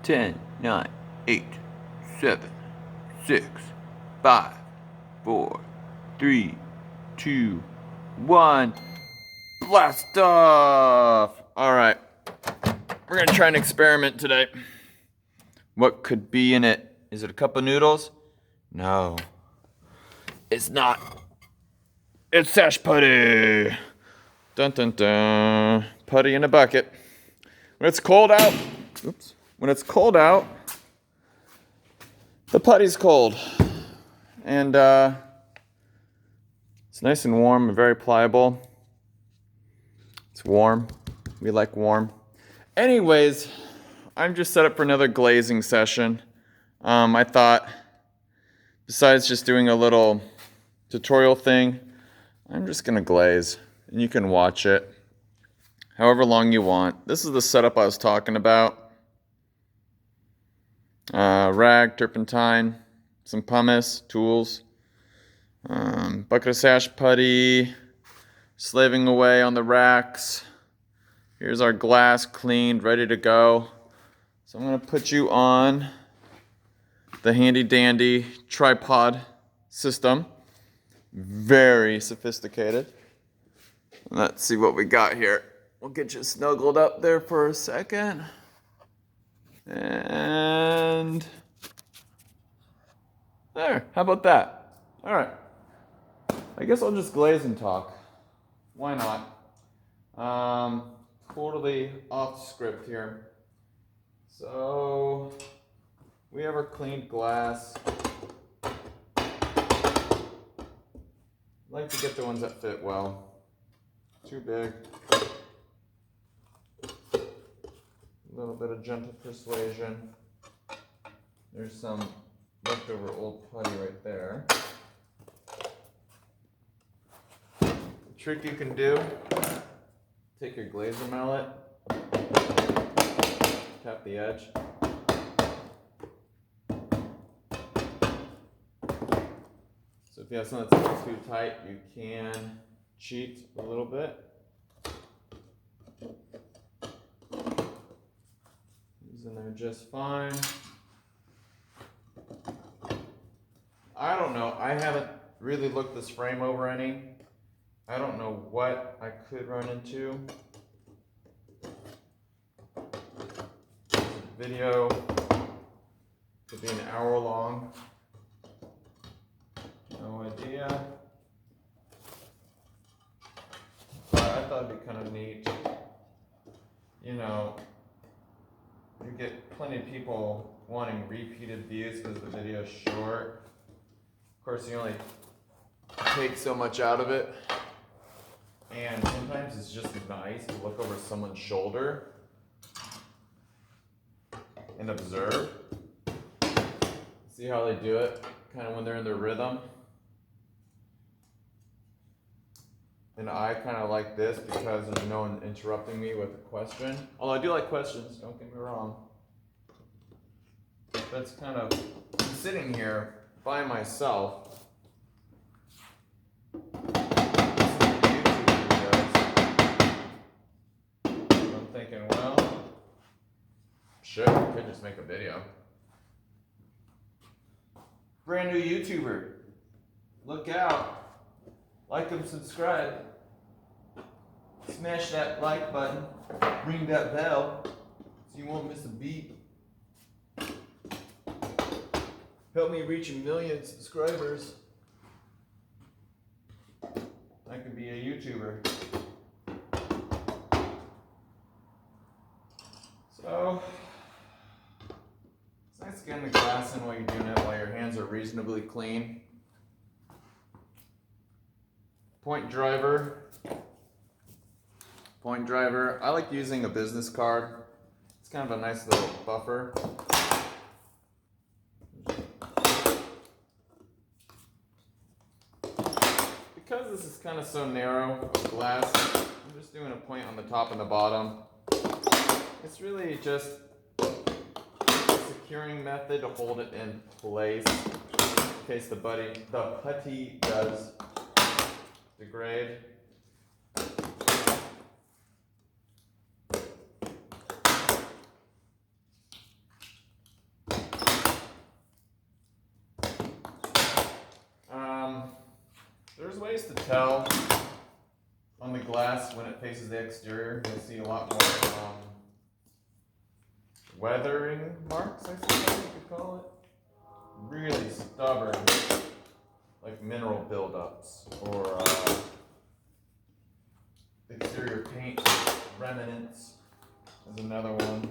10, 9, 8, 7, 6, 5, 4, 3, 2, 1. Blast off! Alright, we're gonna try an experiment today. What could be in it? Is it a cup of noodles? No. It's not. It's sash putty! Dun dun dun. Putty in a bucket. When it's cold out, when it's cold out, the putty's cold. And it's nice and warm and very pliable. It's warm. We like warm. Anyways, I'm just set up for another glazing session. I thought, besides just doing a little tutorial thing, I'm just gonna glaze, and you can watch it however long you want. This is the setup I was talking about. Rag, turpentine, some pumice, tools, bucket of sash putty, slaving away on the racks. Here's our glass cleaned, ready to go. So I'm gonna put you on the handy dandy tripod system. Very sophisticated. Let's see what we got here. We'll get you snuggled up there for a second. And there, how about that? All right, I guess I'll just glaze and talk. Why not? Totally off script here. So, we have our cleaned glass. Like to get the ones that fit well. Too big. A little bit of gentle persuasion. There's some leftover old putty right there. The trick you can do, take your glazer mallet, tap the edge. So if you have something that's a little too tight, you can cheat a little bit. These in there just fine. I don't know. I haven't really looked this frame over any. I don't know what I could run into. Video could be an hour long. No idea. But I thought it'd be kind of neat. You know, you get plenty of people wanting repeated views because the video's short. Of course, you only take so much out of it. And sometimes it's just nice to look over someone's shoulder and observe. See how they do it, kind of when they're in their rhythm. And I kind of like this because there's no one interrupting me with a question. Although I do like questions, don't get me wrong. That's kind of sitting here by myself. I'm thinking, well, sure, I could just make a video. Brand new YouTuber. Look out. Like and subscribe. Smash that like button. Ring that bell so you won't miss a beat. Help me reach 1 million subscribers. I could be a YouTuber. So, it's nice getting the glass in while you're doing it, while your hands are reasonably clean. Point driver. Point driver. I like using a business card. It's kind of a nice little buffer. Because this is kind of so narrow of glass, I'm just doing a point on the top and the bottom. It's really just a securing method to hold it in place in case the putty does degrade. ways to tell on the glass when it faces the exterior. You'll see a lot more weathering marks, I suppose you could call it. Really stubborn, like mineral buildups or exterior paint remnants is another one.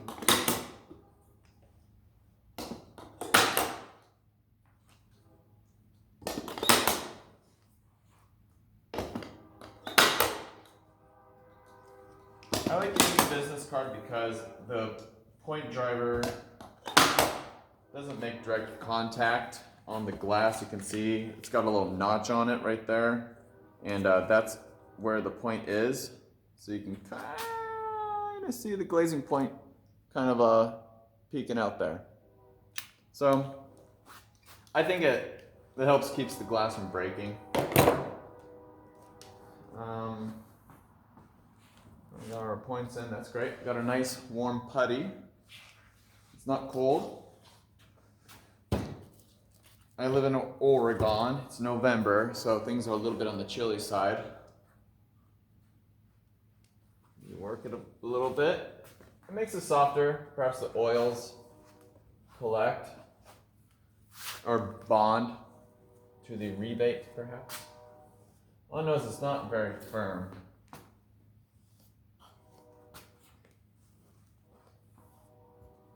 I like to use a business card because the point driver doesn't make direct contact on the glass. You can see it's got a little notch on it right there, and that's where the point is. So you can kind of see the glazing point kind of peeking out there. So I think it helps keeps the glass from breaking. We got our points in, that's great. Got a nice warm putty. It's not cold. I live in Oregon. It's November, so things are a little bit on the chilly side. You work it a little bit. It makes it softer. Perhaps the oils collect or bond to the rebate, perhaps. All I know is it's not very firm.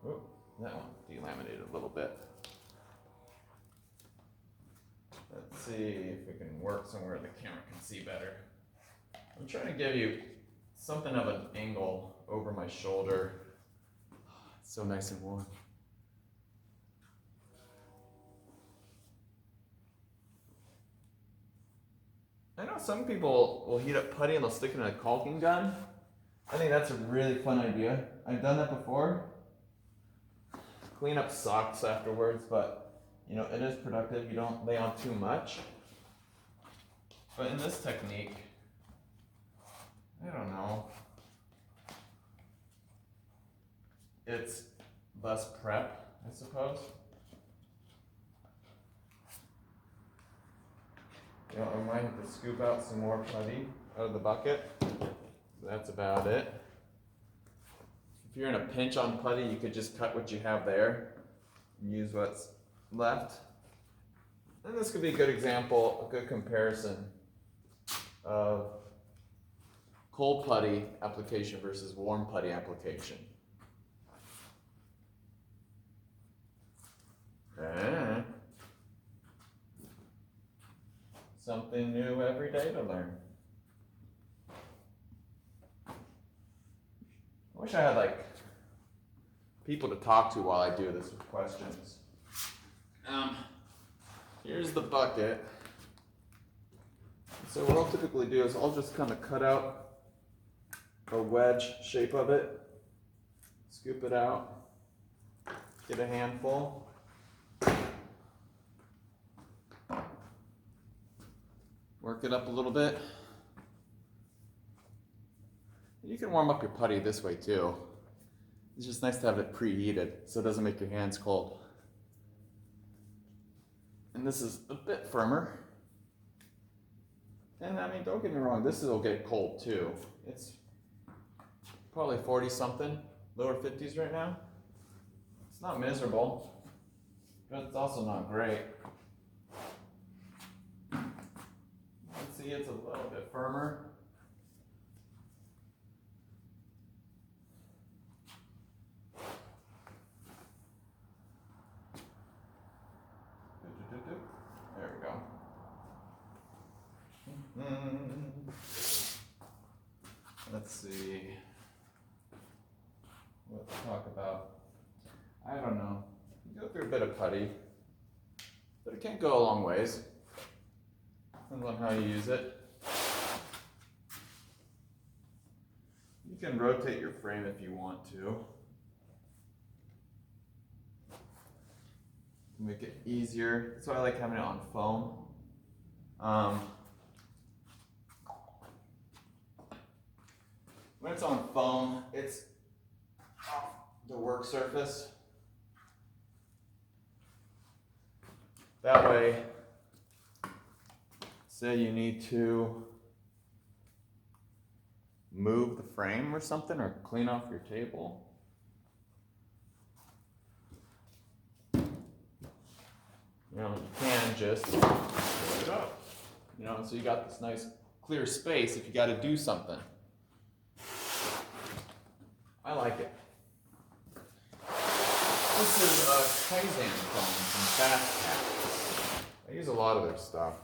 Ooh, that one delaminated a little bit. Let's see if we can work somewhere the camera can see better. I'm trying to give you something of an angle over my shoulder. It's so nice and warm. I know some people will heat up putty and they'll stick it in a caulking gun. I think that's a really fun idea. I've done that before. Clean up socks afterwards, but you know, it is productive. You don't lay on too much. But in this technique, I don't know. It's less prep, I suppose. You know, I might have to scoop out some more putty out of the bucket. That's about it. If you're in a pinch on putty, you could just cut what you have there and use what's left. And this could be a good example, a good comparison of cold putty application versus warm putty application. Something new every day to learn. I wish I had like people to talk to while I do this with questions. Here's the bucket. So what I'll typically do is I'll just kind of cut out a wedge shape of it, scoop it out, get a handful. Work it up a little bit. You can warm up your putty this way too. It's just nice to have it preheated so it doesn't make your hands cold. And this is a bit firmer. And I mean, don't get me wrong, this will get cold too. It's probably 40 something, lower 50s right now. It's not miserable, but it's also not great. Let's see, it's a little bit firmer. There we go. Let's see. What to talk about? I don't know. You go through a bit of putty, but it can't go a long ways. Depends on how you use it. You can rotate your frame if you want to. Make it easier. That's why I like having it on foam. When it's on foam, it's off the work surface. That way, say you need to move the frame or something, or clean off your table. You know, you can just put it up. You know, so you got this nice clear space if you got to do something. I like it. This is a Kaizen phone from Fast. I use a lot of their stuff.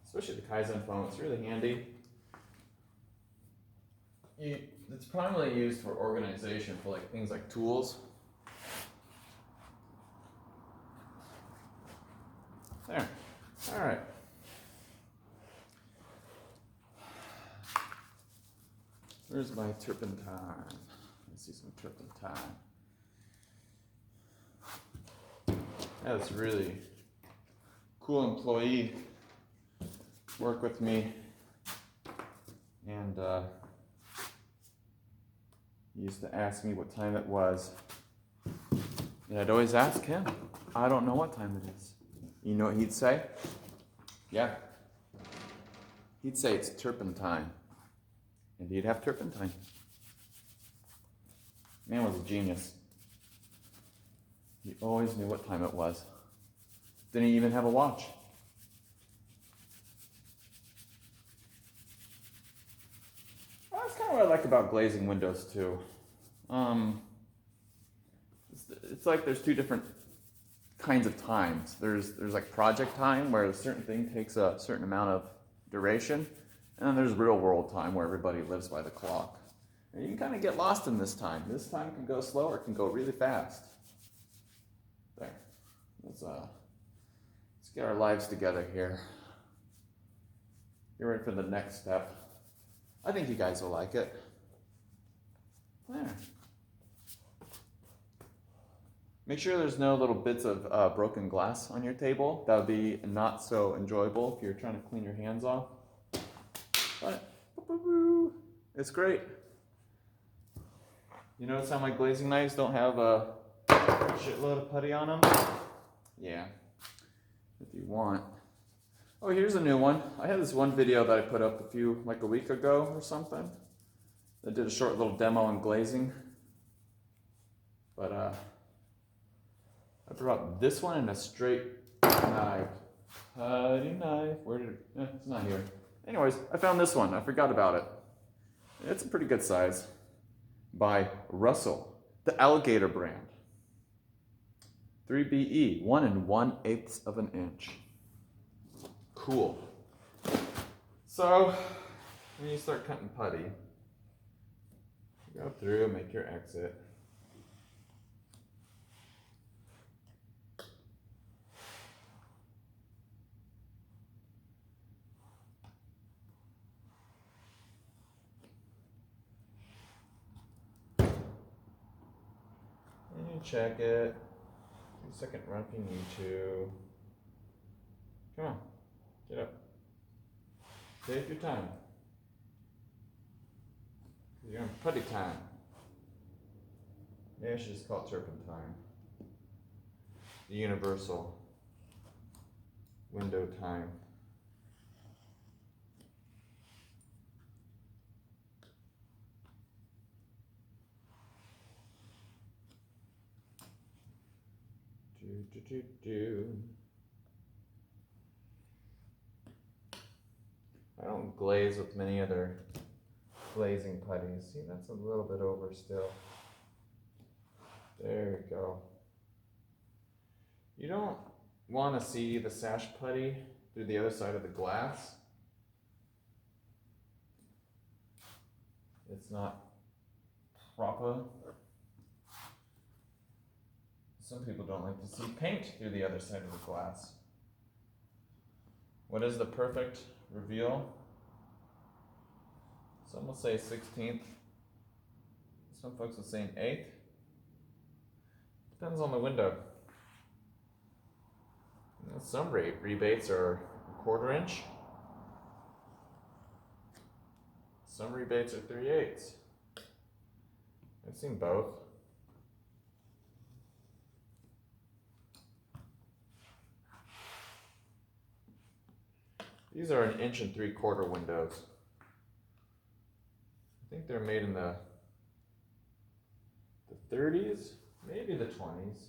Especially the Kaizen phone, it's really handy. It's primarily used for organization, for like things like tools. There. All right. Where's my turpentine? Let's see some turpentine. That's really cool employee. Work with me, and he used to ask me what time it was, and I'd always ask him, I don't know what time it is. You know what he'd say? Yeah. He'd say it's turpentine, and he'd have turpentine. Man was a genius. He always knew what time it was. Didn't even have a watch. That's kind of what I like about glazing windows too. It's like there's two different kinds of times. There's like project time where a certain thing takes a certain amount of duration, and then there's real world time where everybody lives by the clock. And you can kind of get lost in this time. This time can go slow or it can go really fast. There. Let's get our lives together here. Get ready for the next step. I think you guys will like it. There. Make sure there's no little bits of broken glass on your table. That would be not so enjoyable if you're trying to clean your hands off. But it's great. You notice how my glazing knives don't have a shitload of putty on them? Yeah, if you want. Oh, here's a new one. I had this one video that I put up like a week ago or something. I did a short little demo on glazing. But I brought this one in a straight knife. Putty knife. It's not here. Anyways, I found this one. I forgot about it. It's a pretty good size. By Russell, the Alligator brand. 3BE, 1 1/8 of an inch. Cool. So, when you start cutting putty, go through, make your exit. And you check it. Do a second run if you need to. Come on, get up. Take your time. You're in putty time. Maybe I should just call it turpentine. The universal window time. I don't glaze with many other glazing putties. See, that's a little bit over still. There you go. You don't want to see the sash putty through the other side of the glass. It's not proper. Some people don't like to see paint through the other side of the glass. What is the perfect reveal? Some will say 16th. Some folks will say an 1/8. Depends on the window. You know, some rebates are a 1/4 inch. Some rebates are 3/8. I've seen both. These are 1.75 inch windows. I think they're made in the 30s, maybe the 20s.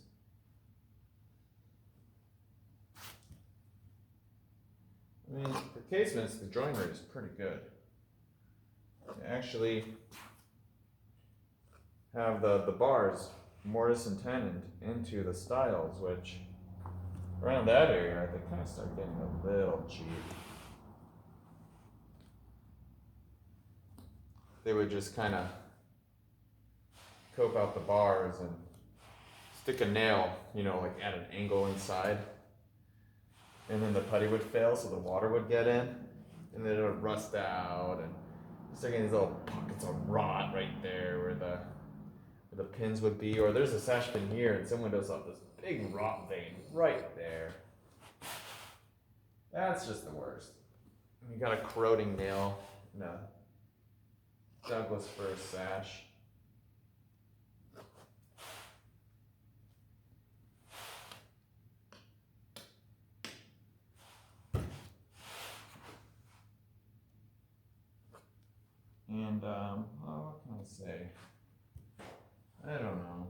I mean, for casements, the joinery is pretty good. They actually have the bars mortise and tenoned into the stiles, which around that area, they kind of start getting a little cheap. They would just kind of cope out the bars and stick a nail, you know, like at an angle inside. And then the putty would fail, so the water would get in, and then it would rust out, and start getting these little pockets of rot right there where the pins would be. Or there's a sash pin here, and some windows have this big rot vein right there. That's just the worst. You got a corroding nail in a Douglas fir sash. And, what can I say? I don't know.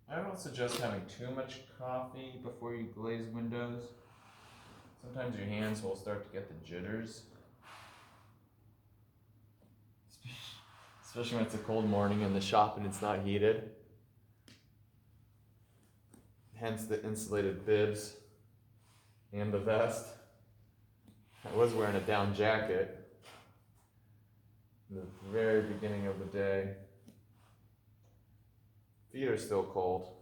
I don't suggest having too much coffee before you glaze windows. Sometimes your hands will start to get the jitters. Especially when it's a cold morning in the shop and it's not heated. Hence the insulated bibs and the vest. I was wearing a down jacket in the very beginning of the day. Feet are still cold.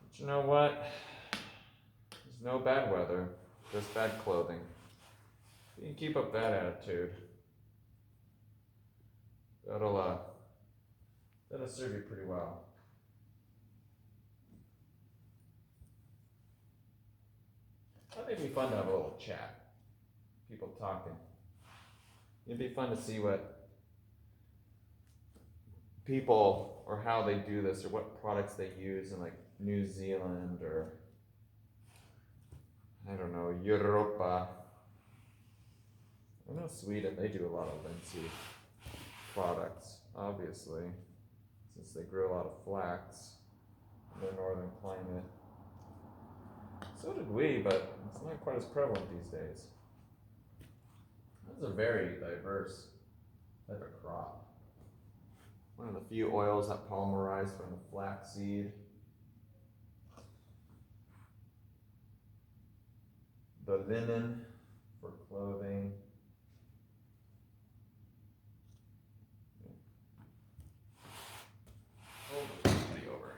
But you know what? There's no bad weather, just bad clothing. You can keep up that attitude. That'll serve you pretty well. I think it'd be fun to have a little chat. People talking. It'd be fun to see what people, or how they do this, or what products they use in like New Zealand, or I don't know, Europa. I know Sweden, they do a lot of linseed products, obviously, since they grow a lot of flax in their northern climate. So did we, but it's not quite as prevalent these days. This is a very diverse type of crop. One of the few oils that polymerize from the flaxseed. The linen for clothing. Over.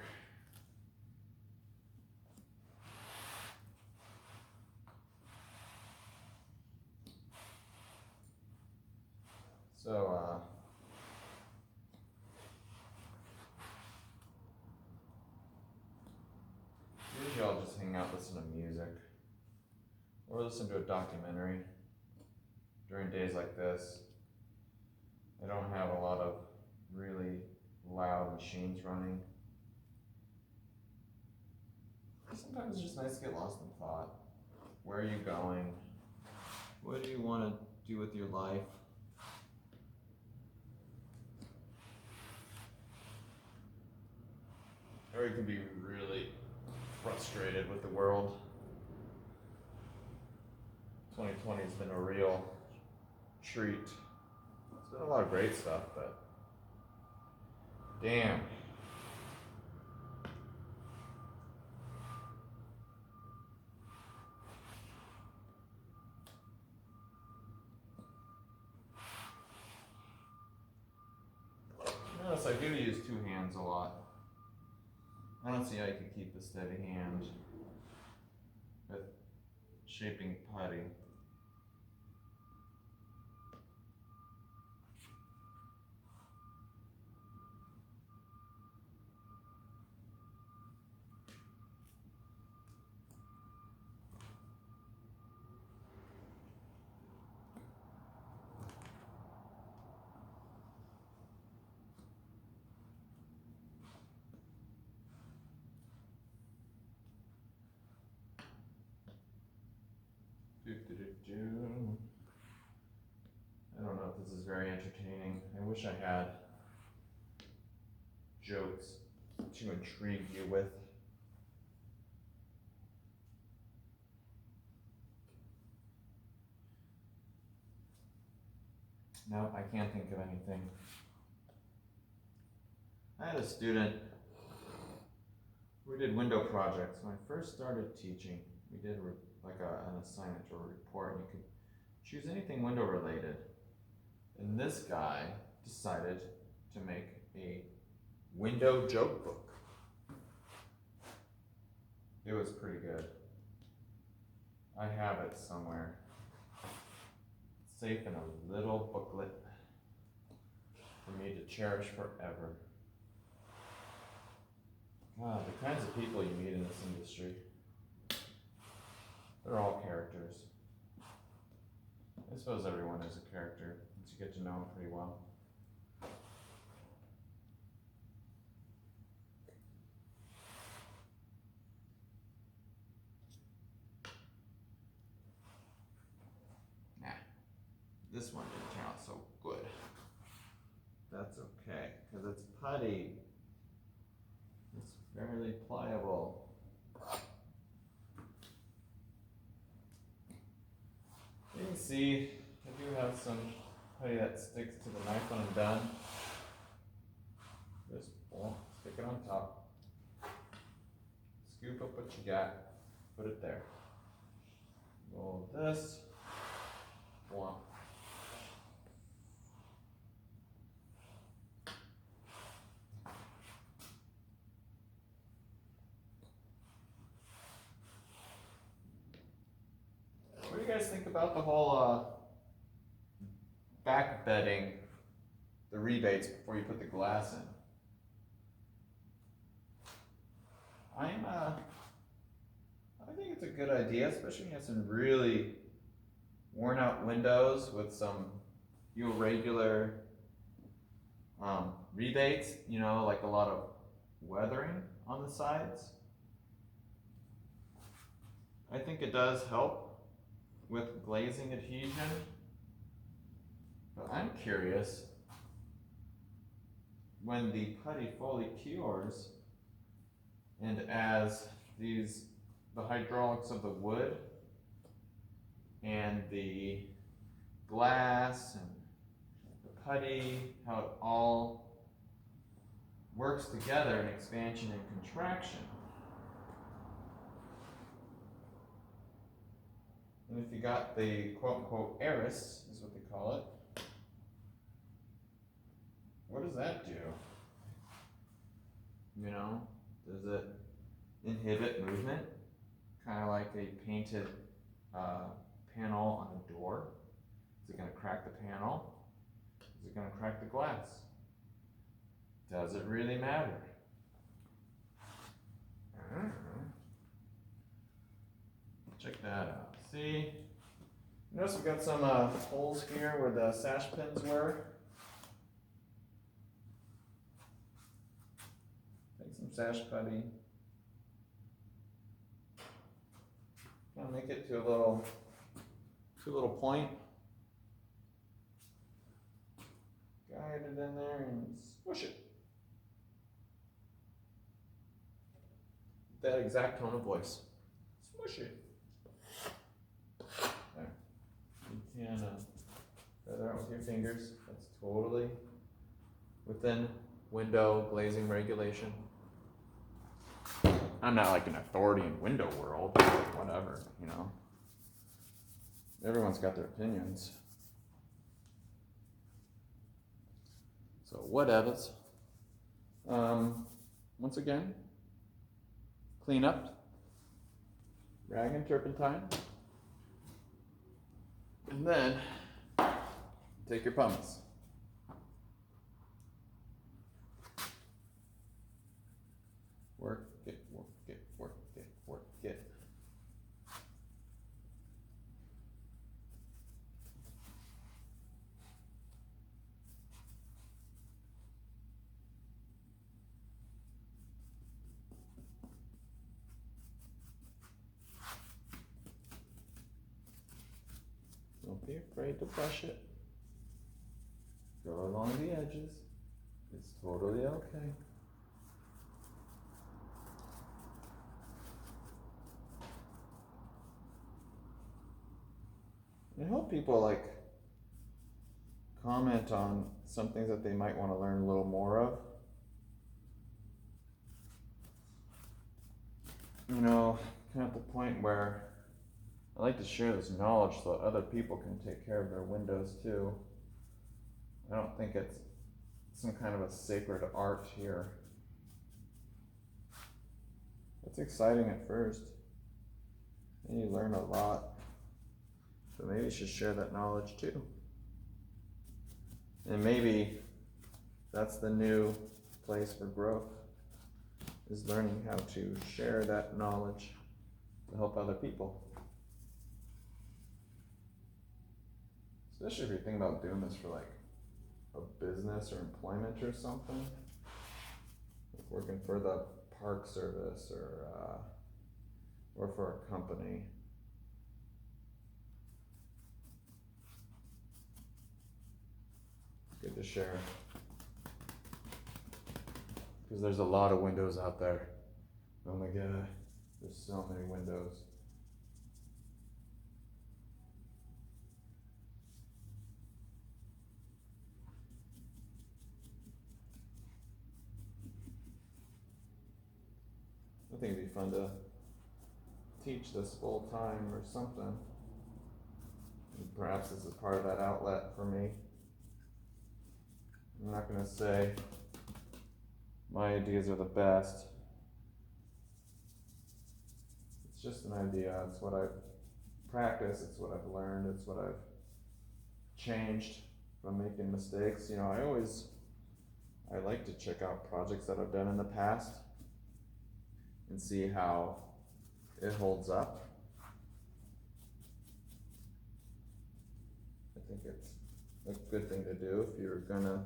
So, usually I'll just hang out, listen to music, or listen to a documentary during days like this. I don't have a lot of really loud machines running. Sometimes it's just nice to get lost in thought. Where are you going? What do you want to do with your life? Or you can be really frustrated with the world. 2020 has been a real treat. It's been a lot of great stuff, but damn. Notice I do use two hands a lot. I don't see how you could keep a steady hand with shaping putty. I don't know if this is very entertaining. I wish I had jokes to intrigue you with. No, I can't think of anything. I had a student, we did window projects. When I first started teaching, we did an assignment or a report, and you could choose anything window related. And this guy decided to make a window joke book. It was pretty good. I have it somewhere. Safe in a little booklet for me to cherish forever. God, the kinds of people you meet in this industry, they're all characters. I suppose everyone is a character once you get to know them pretty well. Nah, this one didn't turn out so good. That's okay, because it's putty. It's fairly pliable. You can see I do have some putty that sticks to the knife when I'm done. Just stick it on top. Scoop up what you got, put it there. Roll this. One. What do you guys think about the whole back bedding the rebates before you put the glass in? I think it's a good idea, especially when you have some really worn out windows with some irregular rebates, like a lot of weathering on the sides. I think it does help with glazing adhesion, but I'm curious, when the putty fully cures and as the hydraulics of the wood and the glass and the putty, how it all works together in expansion and contraction. And if you got the quote-unquote heiress, is what they call it, what does that do? Does it inhibit movement? Kind of like a painted panel on a door. Is it going to crack the panel? Is it going to crack the glass? Does it really matter? Check that out. See? Notice we've got some holes here where the sash pins were. Take some sash putty. Kind of make it to a little point. Guide it in there and squish it. That exact tone of voice. Smush it. There. You can feather out with your fingers. That's totally within window glazing regulation. I'm not like an authority in window world, but whatever, Everyone's got their opinions. So whatevers. Once again, clean up, rag and turpentine, and then take your pumice. Work it, work it, work it, work it. be afraid to brush it. Go along the edges. It's totally okay. I hope people like comment on some things that they might want to learn a little more of. You know, kind of the point where I like to share this knowledge so that other people can take care of their windows too. I don't think it's some kind of a sacred art here. It's exciting at first, and you learn a lot. But maybe you should share that knowledge too. And maybe that's the new place for growth, is learning how to share that knowledge to help other people. Especially if you're thinking about doing this for like a business or employment or something. Like working for the park service or for a company. Good to share. Because there's a lot of windows out there. Oh my god, there's so many windows. I think it'd be fun to teach this full time or something. And perhaps this is part of that outlet for me. I'm not gonna say my ideas are the best. It's just an idea. It's what I've practiced, it's what I've learned, it's what I've changed from making mistakes. You know, I like to check out projects that I've done in the past and see how it holds up. I think it's a good thing to do if you're gonna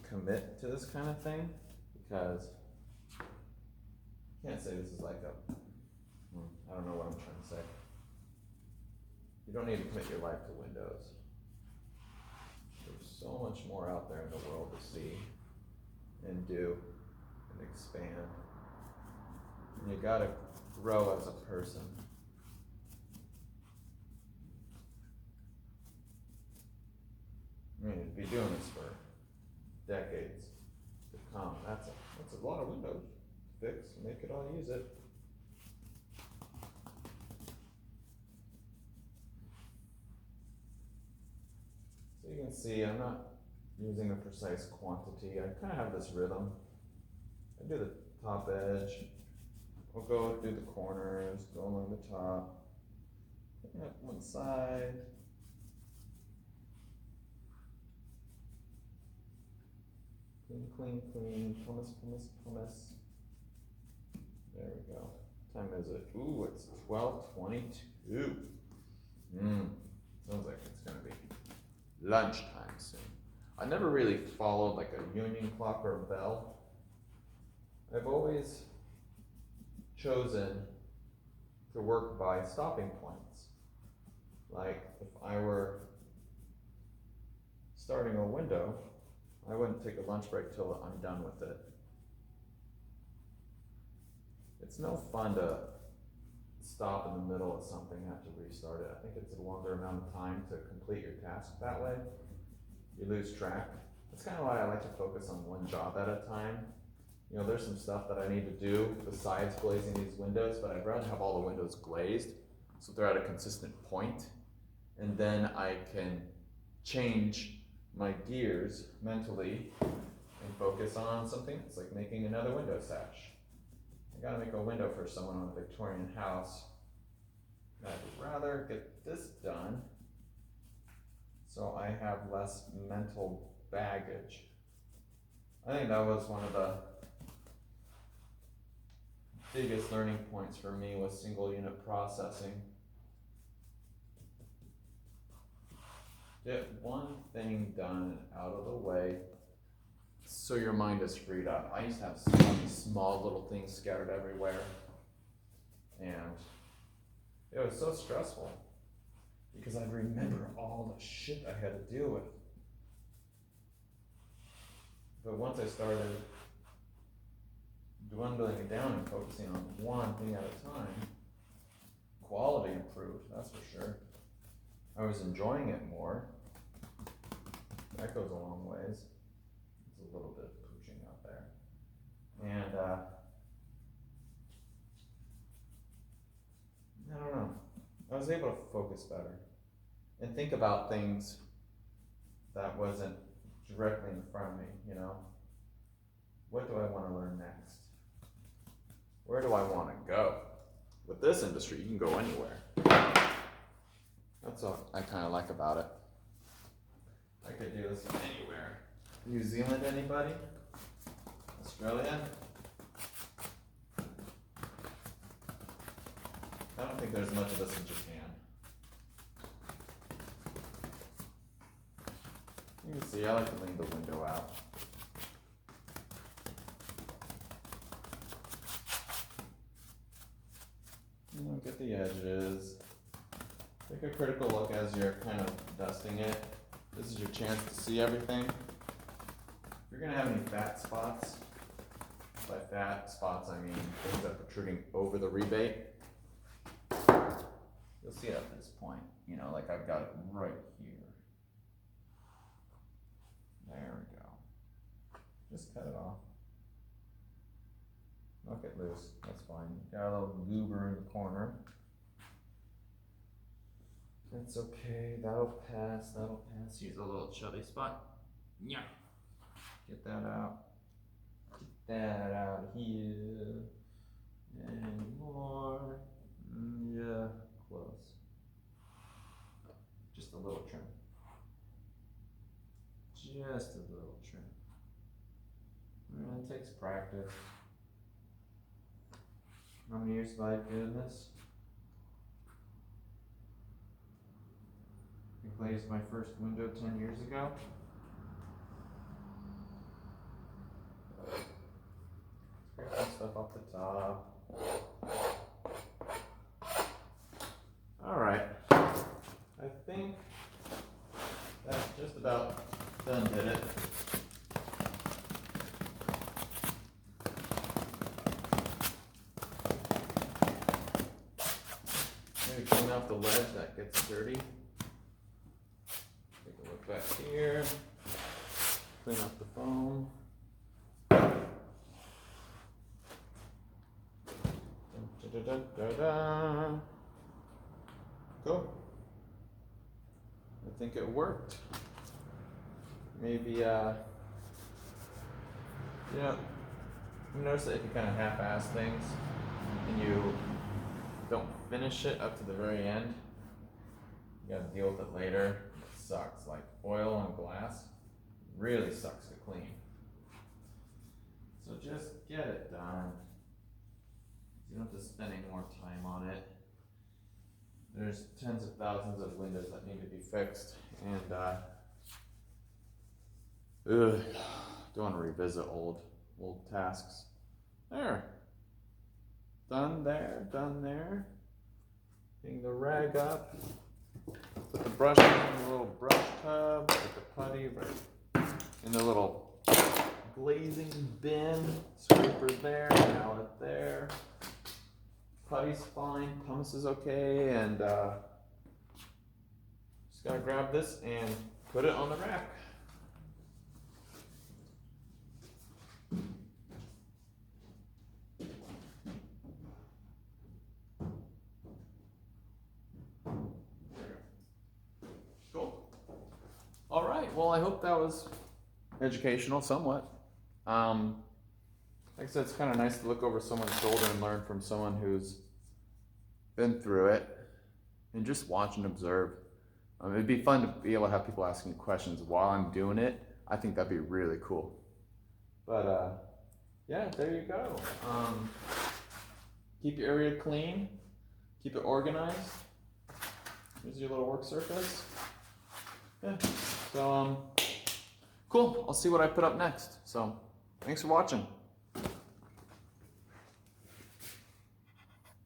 commit to this kind of thing, because I can't say this is like I don't know what I'm trying to say. You don't need to commit your life to Windows. There's so much more out there in the world to see and do and expand. And you gotta grow as a person. I mean, you'd be doing this for decades to come. That's a lot of Windows to fix, and they could all use it. So you can see I'm not using a precise quantity. I kind of have this rhythm. I do the top edge. I'll go do the corners, go along the top. Clean up one side. Clean, clean, clean. Pumice, pumice, pumice. There we go. What time is it? Ooh, it's 12:22. Sounds like it's gonna be lunchtime soon. I never really followed like a union clock or a bell. I've always chosen to work by stopping points. Like if I were starting a window, I wouldn't take a lunch break till I'm done with it. It's no fun to stop in the middle of something and have to restart it. I think it's a longer amount of time to complete your task that way. You lose track. That's kind of why I like to focus on one job at a time. You know, there's some stuff that I need to do besides glazing these windows, but I'd rather have all the windows glazed so they're at a consistent point, and then I can change my gears mentally and focus on something that's like making another window sash. I gotta make a window for someone on a Victorian house. I'd rather get this done so I have less mental baggage. I think that was one of the biggest learning points for me with single unit processing. Get one thing done and out of the way so your mind is freed up. I used to have so many small little things scattered everywhere, and it was so stressful. because I remember all the shit I had to deal with. But once I started dwindling it down and focusing on one thing at a time, quality improved, that's for sure. I was enjoying it more. That goes a long ways. There's a little bit of pooching out there. And I don't know. I was able to focus better and think about things that wasn't directly in front of me, you know? What do I want to learn next? Where do I want to go? With this industry, you can go anywhere. That's what I kind of like about it. I could do this anywhere. New Zealand, anybody? Australia? I don't think there's much of this in Japan. You can see, I like to lean the window out. Look at the edges. Take a critical look as you're kind of dusting it. This is your chance to see everything. If you're gonna have any fat spots, by fat spots I mean things that are protruding over the rebate, you'll see it at this point. You know, like I've got it right here. There we go. Just cut it off. Knock it loose, that's fine. Got a little goober in the corner. That's okay, that'll pass, that'll pass. Use a little chubby spot. Yeah. Get that out. Get that out of here. And more. Yeah, close. Just a little trim. Just a little trim. It takes practice. How many years have I been doing this? I glazed my first window 10 years ago. Scrape some stuff off the top. Alright. I think that's just about done did it. Maybe clean off the ledge that gets dirty. Take a look back here. Clean up the foam. Da-da-da-da-da. Cool. I think it worked. Maybe, you notice that if you kind of half-ass things and you don't finish it up to the very end, you gotta deal with it later. It sucks. Like oil on glass really sucks to clean. So just get it done. You don't have to spend any more time on it. There's tens of thousands of windows that need to be fixed, and don't want to revisit old tasks. There. Done there, done there. Bring the rag up. Put the brush in the little brush tub. Put the putty right in the little glazing bin. Scraper there, mallet there. Putty's fine, pumice is okay, and just gotta grab this and put it on the rack. Cool. All right, well, I hope that was educational somewhat. Like I said, it's kind of nice to look over someone's shoulder and learn from someone who's been through it and just watch and observe. It'd be fun to be able to have people asking questions while I'm doing it. I think that'd be really cool. But yeah, there you go. Keep your area clean, keep it organized. Here's your little work surface. Yeah, so cool. I'll see what I put up next. So thanks for watching.